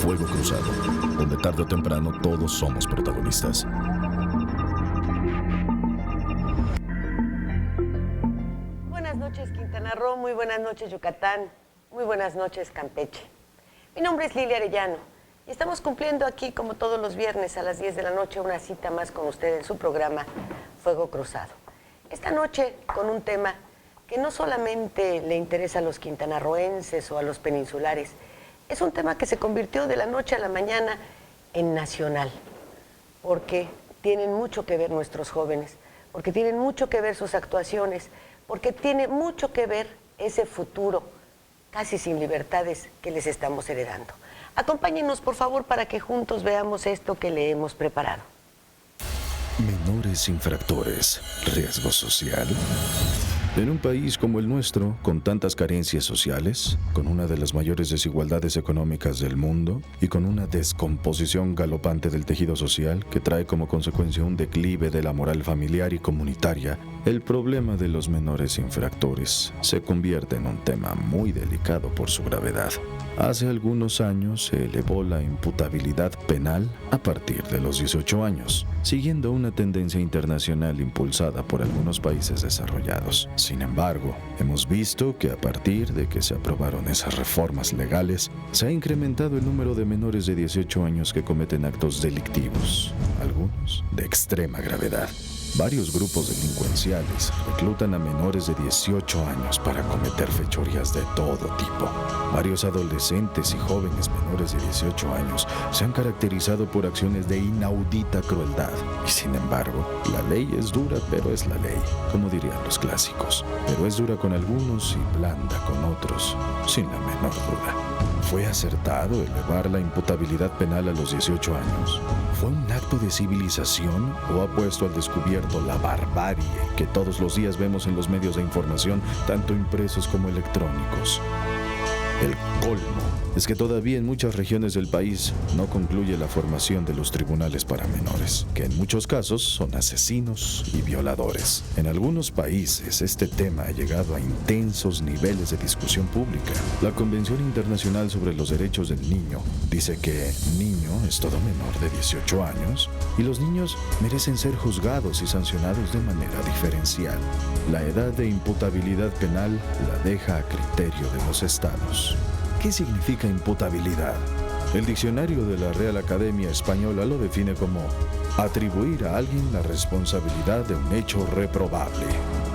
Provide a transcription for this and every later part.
Fuego Cruzado, donde tarde o temprano todos somos protagonistas. Buenas noches, Quintana Roo, muy buenas noches, Yucatán, muy buenas noches, Campeche. Mi nombre es Lilia Arellano y estamos cumpliendo aquí, como todos los viernes a las 10 de la noche, una cita más con usted en su programa Fuego Cruzado. Esta noche con un tema que no solamente le interesa a los quintanarroenses o a los peninsulares, es un tema que se convirtió de la noche a la mañana en nacional, porque tienen mucho que ver nuestros jóvenes, porque tienen mucho que ver sus actuaciones, porque tiene mucho que ver ese futuro casi sin libertades que les estamos heredando. Acompáñenos, por favor, para que juntos veamos esto que le hemos preparado. Menores infractores, riesgo social. En un país como el nuestro, con tantas carencias sociales, con una de las mayores desigualdades económicas del mundo y con una descomposición galopante del tejido social que trae como consecuencia un declive de la moral familiar y comunitaria, el problema de los menores infractores se convierte en un tema muy delicado por su gravedad. Hace algunos años se elevó la imputabilidad penal a partir de los 18 años, siguiendo una tendencia internacional impulsada por algunos países desarrollados. Sin embargo, hemos visto que a partir de que se aprobaron esas reformas legales, se ha incrementado el número de menores de 18 años que cometen actos delictivos, algunos de extrema gravedad. Varios grupos delincuenciales reclutan a menores de 18 años para cometer fechorías de todo tipo. Varios adolescentes y jóvenes menores de 18 años se han caracterizado por acciones de inaudita crueldad. Y sin embargo, la ley es dura, pero es la ley, como dirían los clásicos. Pero es dura con algunos y blanda con otros, sin la menor duda. ¿Fue acertado elevar la imputabilidad penal a los 18 años? ¿Fue un acto de civilización o ha puesto al descubierto la barbarie que todos los días vemos en los medios de información, tanto impresos como electrónicos? El colmo es que todavía en muchas regiones del país no concluye la formación de los tribunales para menores, que en muchos casos son asesinos y violadores. En algunos países este tema ha llegado a intensos niveles de discusión pública. La Convención Internacional sobre los Derechos del Niño dice que niño es todo menor de 18 años y los niños merecen ser juzgados y sancionados de manera diferencial. La edad de imputabilidad penal la deja a criterio de los estados. ¿Qué significa imputabilidad? El diccionario de la Real Academia Española lo define como atribuir a alguien la responsabilidad de un hecho reprobable.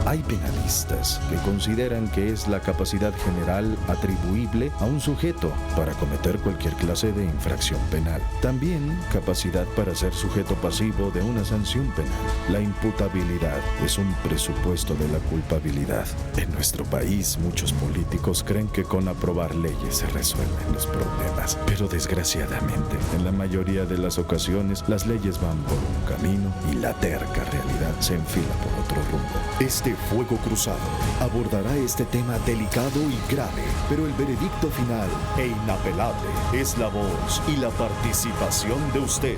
Hay penalistas que consideran que es la capacidad general atribuible a un sujeto para cometer cualquier clase de infracción penal. También capacidad para ser sujeto pasivo de una sanción penal. La imputabilidad es un presupuesto de la culpabilidad. En nuestro país, muchos políticos creen que con aprobar leyes se resuelven los problemas. Pero desgraciadamente, en la mayoría de las ocasiones, las leyes van por un camino y la terca realidad se enfila por otro rumbo. Este Fuego Cruzado abordará este tema delicado y grave, pero el veredicto final e inapelable es la voz y la participación de usted.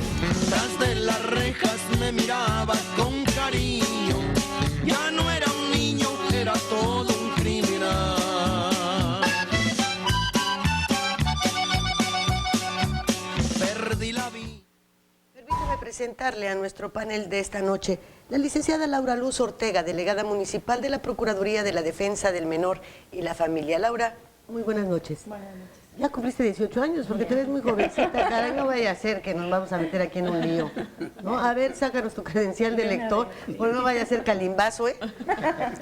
Tras de las rejas me miraba con cariño, ya no era un niño, era todo un criminal. Perdí la vida. Permítame presentarle a nuestro panel de esta noche la licenciada Laura Luz Ortega, delegada municipal de la Procuraduría de la Defensa del Menor y la Familia. Laura, muy buenas noches. Buenas noches. Ya cumpliste 18 años, porque te ves muy jovencita, caray, no vaya a ser que nos vamos a meter aquí en un lío, ¿no? A ver, sácanos tu credencial de lector, o no vaya a ser calimbazo, ¿eh?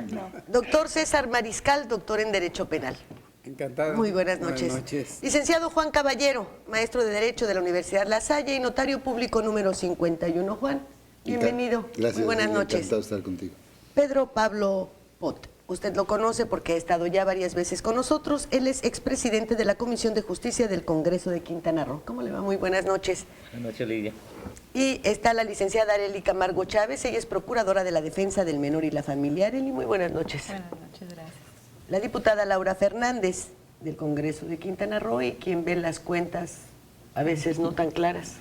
No. Doctor César Mariscal, doctor en Derecho Penal. Encantado. Muy buenas noches. Buenas noches. Licenciado Juan Caballero, maestro de Derecho de la Universidad La Salle y notario público número 51. Juan, bienvenido. Gracias. Muy buenas noches. Encantado de estar contigo. Pedro Pablo Pot. Usted lo conoce porque ha estado ya varias veces con nosotros. Él es expresidente de la Comisión de Justicia del Congreso de Quintana Roo. ¿Cómo le va? Muy buenas noches. Buenas noches, Lidia. Y está la licenciada Arely Camargo Chávez. Ella es procuradora de la Defensa del Menor y la Familia. Arely, muy buenas noches. Buenas noches, gracias. La diputada Laura Fernández, del Congreso de Quintana Roo, y quien ve las cuentas a veces no tan claras.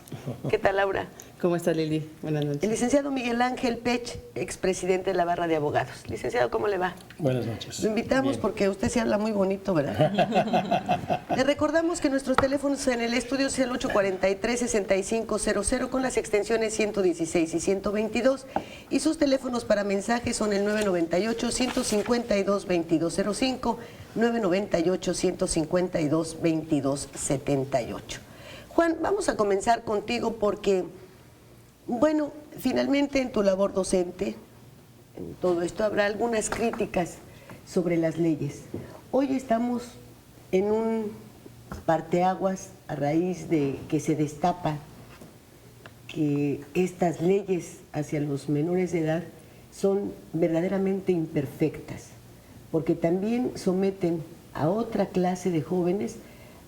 ¿Qué tal, Laura? ¿Cómo está, Lili? Buenas noches. El licenciado Miguel Ángel Pech, expresidente de la Barra de Abogados. Licenciado, ¿cómo le va? Buenas noches. Lo invitamos porque usted se habla muy bonito, ¿verdad? Le recordamos que nuestros teléfonos en el estudio es el 843-6500 con las extensiones 116 y 122 y sus teléfonos para mensajes son el 998-152-2205, 998-152-2278. Juan, vamos a comenzar contigo porque, bueno, finalmente en tu labor docente, en todo esto habrá algunas críticas sobre las leyes. Hoy estamos en un parteaguas a raíz de que se destapa que estas leyes hacia los menores de edad son verdaderamente imperfectas, porque también someten a otra clase de jóvenes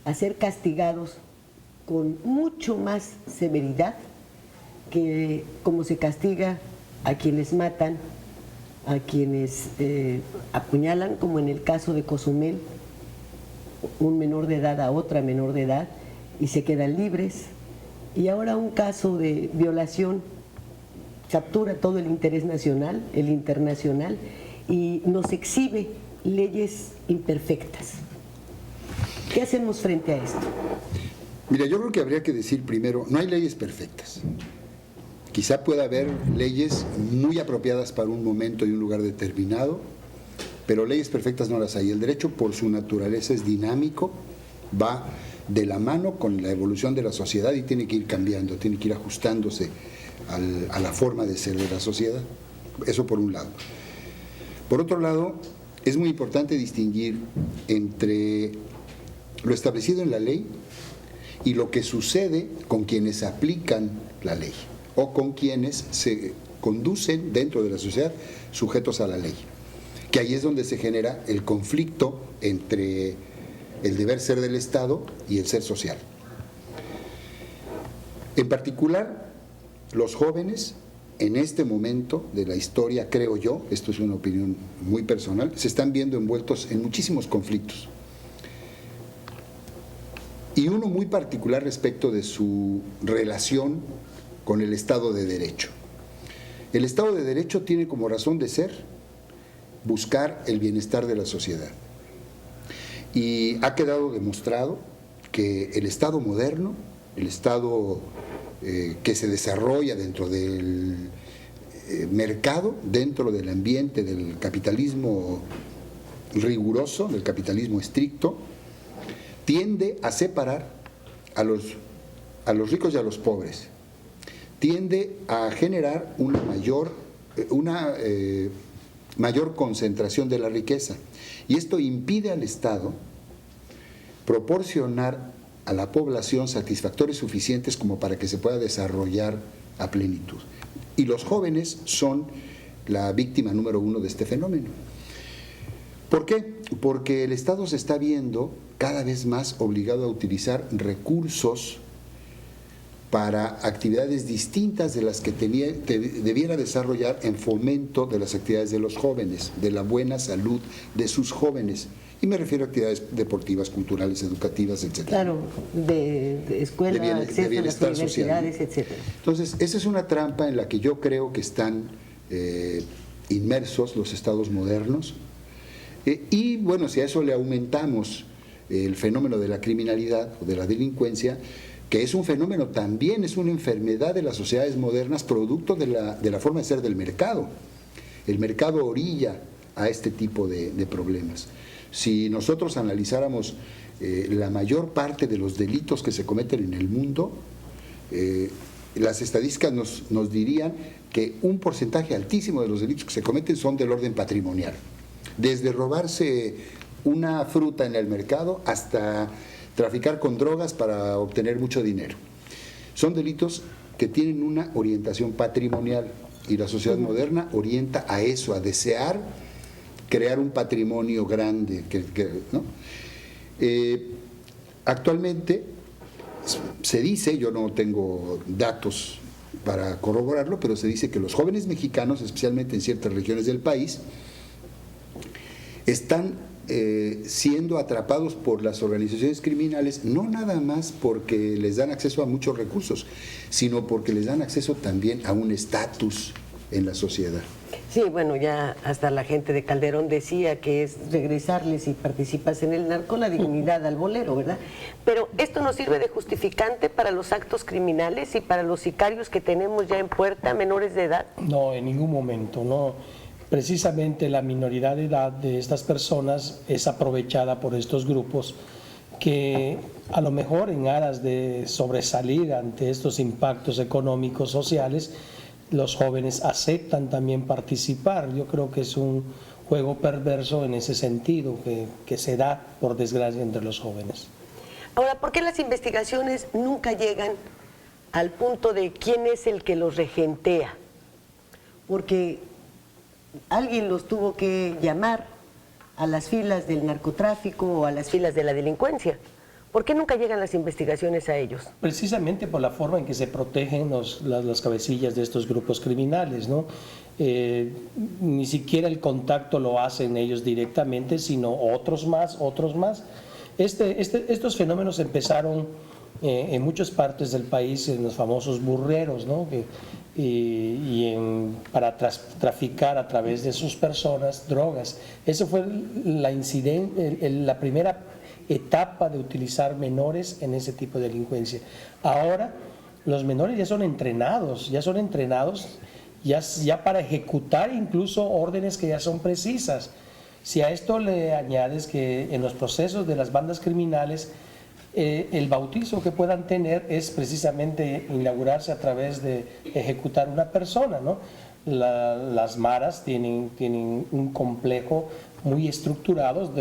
a ser castigados con mucho más severidad que como se castiga a quienes matan, a quienes apuñalan, como en el caso de Cozumel, un menor de edad a otra menor de edad, y se quedan libres. Y ahora un caso de violación captura todo el interés nacional, el internacional, y nos exhibe leyes imperfectas. ¿Qué hacemos frente a esto? Mira, yo creo que habría que decir primero, no hay leyes perfectas. Quizá pueda haber leyes muy apropiadas para un momento y un lugar determinado, pero leyes perfectas no las hay. El derecho, por su naturaleza, es dinámico, va de la mano con la evolución de la sociedad y tiene que ir cambiando, tiene que ir ajustándose a la forma de ser de la sociedad. Eso por un lado. Por otro lado, es muy importante distinguir entre lo establecido en la ley y lo que sucede con quienes aplican la ley o con quienes se conducen dentro de la sociedad sujetos a la ley, que ahí es donde se genera el conflicto entre el deber ser del Estado y el ser social. En particular, los jóvenes en este momento de la historia, creo yo, esto es una opinión muy personal, se están viendo envueltos en muchísimos conflictos. Y uno muy particular respecto de su relación con el Estado de Derecho. El Estado de Derecho tiene como razón de ser buscar el bienestar de la sociedad. Y ha quedado demostrado que el Estado moderno, el Estado que se desarrolla dentro del mercado, dentro del ambiente del capitalismo riguroso, del capitalismo estricto, tiende a separar a los ricos y a los pobres, tiende a generar una mayor concentración de la riqueza, y esto impide al Estado proporcionar a la población satisfactores suficientes como para que se pueda desarrollar a plenitud. Y los jóvenes son la víctima número uno de este fenómeno. ¿Por qué? Porque el Estado se está viendo cada vez más obligado a utilizar recursos para actividades distintas de las que debiera desarrollar en fomento de las actividades de los jóvenes, de la buena salud de sus jóvenes. Y me refiero a actividades deportivas, culturales, educativas, etc. Claro, de escuela, acceso a las universidades, etc. Entonces, esa es una trampa en la que yo creo que están inmersos los estados modernos. Y bueno, si a eso le aumentamos el fenómeno de la criminalidad o de la delincuencia, que es un fenómeno también, es una enfermedad de las sociedades modernas, producto de la forma de ser del mercado. El mercado orilla a este tipo de problemas. Si nosotros analizáramos la mayor parte de los delitos que se cometen en el mundo, las estadísticas nos dirían que un porcentaje altísimo de los delitos que se cometen son del orden patrimonial. Desde robarse una fruta en el mercado hasta traficar con drogas para obtener mucho dinero. Son delitos que tienen una orientación patrimonial y la sociedad moderna orienta a eso, a desear crear un patrimonio grande, ¿no? Actualmente se dice, yo no tengo datos para corroborarlo, pero se dice que los jóvenes mexicanos, especialmente en ciertas regiones del país, están siendo atrapados por las organizaciones criminales, no nada más porque les dan acceso a muchos recursos, sino porque les dan acceso también a un estatus en la sociedad. Sí, bueno, ya hasta la gente de Calderón decía que es regresarles y participas en el narco la dignidad al bolero, ¿verdad? Pero esto nos sirve de justificante para los actos criminales y para los sicarios que tenemos ya en puerta, menores de edad. No, en ningún momento, no. Precisamente la minoridad de edad de estas personas es aprovechada por estos grupos que a lo mejor en aras de sobresalir ante estos impactos económicos, sociales, los jóvenes aceptan también participar. Yo creo que es un juego perverso en ese sentido que se da, por desgracia, entre los jóvenes. Ahora, ¿por qué las investigaciones nunca llegan al punto de quién es el que los regentea? Porque alguien los tuvo que llamar a las filas del narcotráfico o a las filas de la delincuencia. ¿Por qué nunca llegan las investigaciones a ellos? Precisamente por la forma en que se protegen las cabecillas de estos grupos criminales, ¿no? Ni siquiera el contacto lo hacen ellos directamente, sino otros más. Estos fenómenos empezaron en muchas partes del país, en los famosos burreros, ¿no? Para traficar a través de sus personas drogas. Eso fue la primera etapa de utilizar menores en ese tipo de delincuencia. Ahora los menores ya son entrenados ya para ejecutar incluso órdenes que ya son precisas. Si a esto le añades que en los procesos de las bandas criminales el bautizo que puedan tener es precisamente inaugurarse a través de ejecutar una persona, ¿no? Las maras tienen un complejo muy estructurado,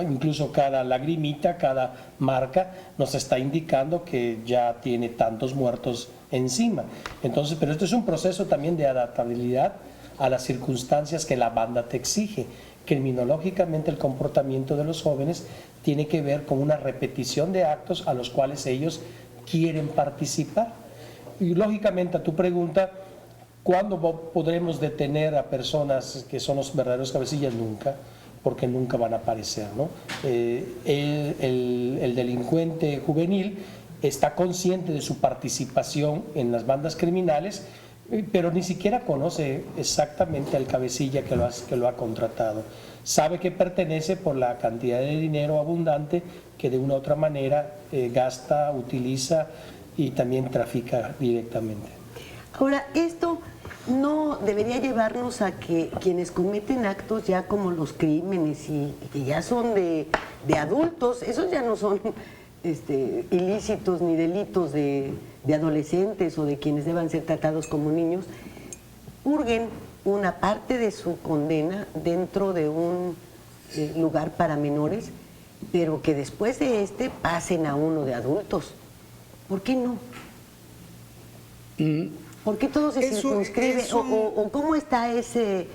incluso cada lagrimita, cada marca nos está indicando que ya tiene tantos muertos encima. Entonces, pero esto es un proceso también de adaptabilidad a las circunstancias que la banda te exige. Criminológicamente el comportamiento de los jóvenes tiene que ver con una repetición de actos a los cuales ellos quieren participar. Y lógicamente a tu pregunta, ¿cuándo podremos detener a personas que son los verdaderos cabecillas? Nunca, porque nunca van a aparecer, ¿no? El delincuente juvenil está consciente de su participación en las bandas criminales, pero ni siquiera conoce exactamente al cabecilla que lo ha contratado. Sabe que pertenece por la cantidad de dinero abundante que de una u otra manera gasta, utiliza y también trafica directamente. Ahora, esto no debería llevarnos a que quienes cometen actos ya como los crímenes y que ya son de adultos, esos ya no son ilícitos ni delitos de adolescentes o de quienes deban ser tratados como niños, purguen una parte de su condena dentro de un lugar para menores, pero que después de pasen a uno de adultos. ¿Por qué no? ¿Por qué todo se circunscribe? ¿O cómo está ese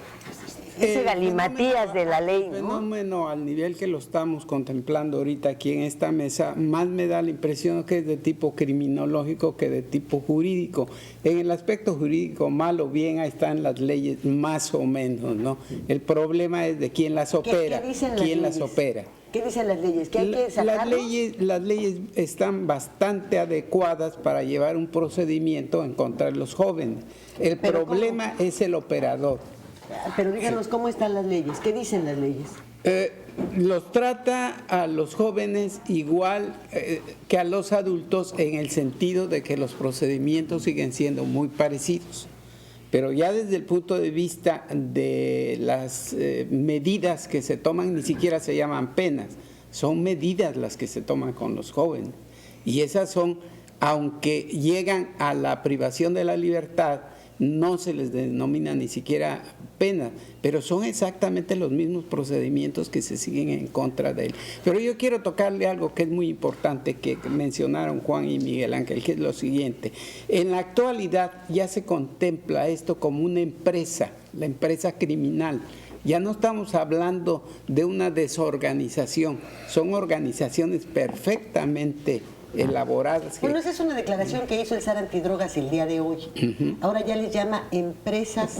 galimatías de la ley, ¿no? El fenómeno al nivel que lo estamos contemplando ahorita aquí en esta mesa, más me da la impresión que es de tipo criminológico que de tipo jurídico. En el aspecto jurídico, mal o bien, ahí están las leyes más o menos, ¿no? El problema es de quién las opera, quién las opera. ¿Qué dicen las leyes? ¿Que hay que sacarlos? Las leyes están bastante adecuadas para llevar un procedimiento en contra de los jóvenes. El problema es el operador. Pero díganos cómo están las leyes, ¿qué dicen las leyes? Los trata a los jóvenes igual que a los adultos en el sentido de que los procedimientos siguen siendo muy parecidos. Pero ya desde el punto de vista de las medidas que se toman, ni siquiera se llaman penas, son medidas las que se toman con los jóvenes. Y esas son, aunque llegan a la privación de la libertad, no se les denomina ni siquiera pena, pero son exactamente los mismos procedimientos que se siguen en contra de él. Pero yo quiero tocarle algo que es muy importante, que mencionaron Juan y Miguel Ángel, que es lo siguiente. En la actualidad ya se contempla esto como una empresa, la empresa criminal. Ya no estamos hablando de una desorganización, son organizaciones perfectamente elaboradas. Bueno, esa es una declaración que hizo el SAR Antidrogas el día de hoy. Ahora ya les llama empresas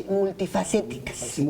multifacéticas. Sí.